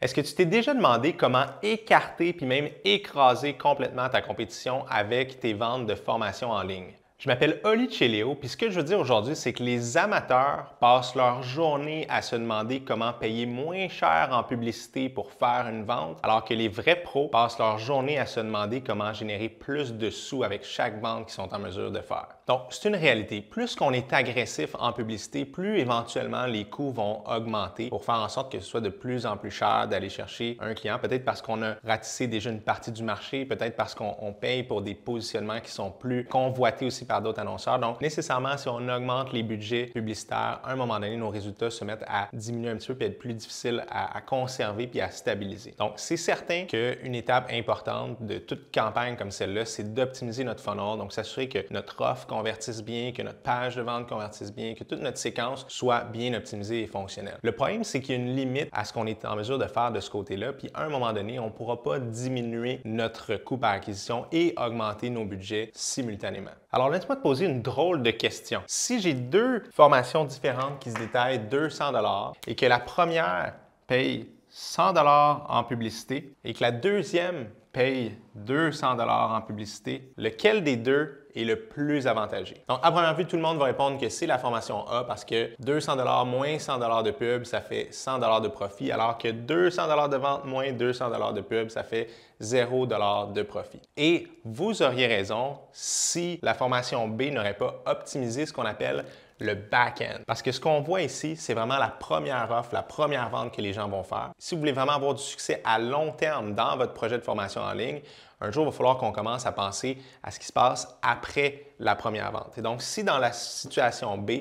Est-ce que tu t'es déjà demandé comment écarter puis même écraser complètement ta compétition avec tes ventes de formation en ligne? Je m'appelle Oli Cheleo, puis ce que je veux dire aujourd'hui, c'est que les amateurs passent leur journée à se demander comment payer moins cher en publicité pour faire une vente, alors que les vrais pros passent leur journée à se demander comment générer plus de sous avec chaque vente qu'ils sont en mesure de faire. Donc, c'est une réalité. Plus qu'on est agressif en publicité, plus éventuellement les coûts vont augmenter pour faire en sorte que ce soit de plus en plus cher d'aller chercher un client, peut-être parce qu'on a ratissé déjà une partie du marché, peut-être parce qu'on paye pour des positionnements qui sont plus convoités aussi par d'autres annonceurs. Donc, nécessairement, si on augmente les budgets publicitaires, à un moment donné, nos résultats se mettent à diminuer un petit peu et être plus difficiles à conserver puis à stabiliser. Donc, c'est certain qu'une étape importante de toute campagne comme celle-là, c'est d'optimiser notre funnel, donc s'assurer que notre offre convertisse bien, que notre page de vente convertisse bien, que toute notre séquence soit bien optimisée et fonctionnelle. Le problème, c'est qu'il y a une limite à ce qu'on est en mesure de faire de ce côté-là, puis à un moment donné, on ne pourra pas diminuer notre coût par acquisition et augmenter nos budgets simultanément. Alors, laisse-moi te poser une drôle de question. Si j'ai deux formations différentes qui se détaillent 200 $ et que la première paye 100 $ en publicité et que la deuxième paye 200 $ en publicité, lequel des deux est le plus avantageux? Donc, à première vue, tout le monde va répondre que c'est la formation A parce que 200 $ moins 100 $ de pub, ça fait 100 $ de profit, alors que 200 $ de vente moins 200 $ de pub, ça fait 0 $ de profit. Et vous auriez raison si la formation B n'aurait pas optimisé ce qu'on appelle le back-end. Parce que ce qu'on voit ici, c'est vraiment la première offre, la première vente que les gens vont faire. Si vous voulez vraiment avoir du succès à long terme dans votre projet de formation en ligne, un jour, il va falloir qu'on commence à penser à ce qui se passe après la première vente. Et donc, si dans la situation B,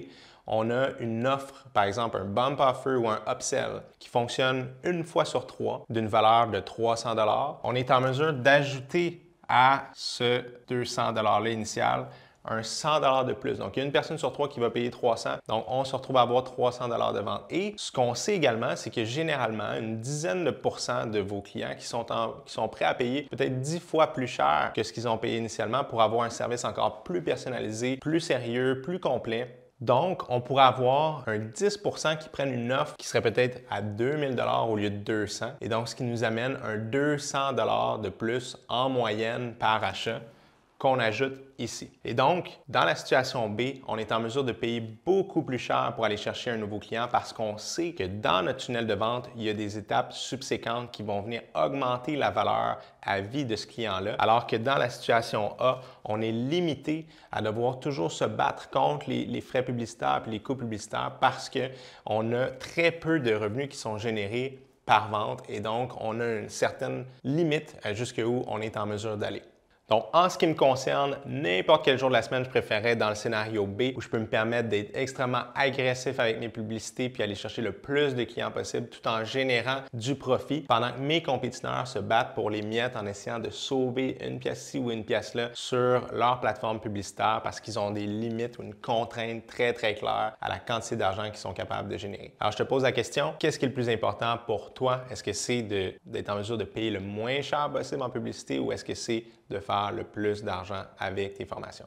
on a une offre, par exemple un bump offer ou un upsell qui fonctionne une fois sur trois d'une valeur de 300 $, on est en mesure d'ajouter à ce 200 $-là initial un 100 $ de plus. Donc, il y a une personne sur trois qui va payer 300. Donc, on se retrouve à avoir 300 $ de vente. Et ce qu'on sait également, c'est que généralement, une dizaine de pourcents de vos clients qui sont prêts à payer peut-être 10 fois plus cher que ce qu'ils ont payé initialement pour avoir un service encore plus personnalisé, plus sérieux, plus complet. Donc, on pourrait avoir un 10 % qui prennent une offre qui serait peut-être à 2000 $ au lieu de 200. Et donc, ce qui nous amène un 200 $ de plus en moyenne par achat qu'on ajoute ici. Et donc, dans la situation B, on est en mesure de payer beaucoup plus cher pour aller chercher un nouveau client parce qu'on sait que dans notre tunnel de vente, il y a des étapes subséquentes qui vont venir augmenter la valeur à vie de ce client-là, alors que dans la situation A, on est limité à devoir toujours se battre contre les frais publicitaires et les coûts publicitaires parce qu'on a très peu de revenus qui sont générés par vente et donc on a une certaine limite à jusqu'où on est en mesure d'aller. Donc, en ce qui me concerne, n'importe quel jour de la semaine, je préférerais dans le scénario B où je peux me permettre d'être extrêmement agressif avec mes publicités puis aller chercher le plus de clients possible tout en générant du profit pendant que mes compétiteurs se battent pour les miettes en essayant de sauver une pièce ci ou une pièce là sur leur plateforme publicitaire parce qu'ils ont des limites ou une contrainte très claire à la quantité d'argent qu'ils sont capables de générer. Alors, je te pose la question, qu'est-ce qui est le plus important pour toi? Est-ce que c'est d'être en mesure de payer le moins cher possible en publicité ou est-ce que c'est de faire le plus d'argent avec tes formations?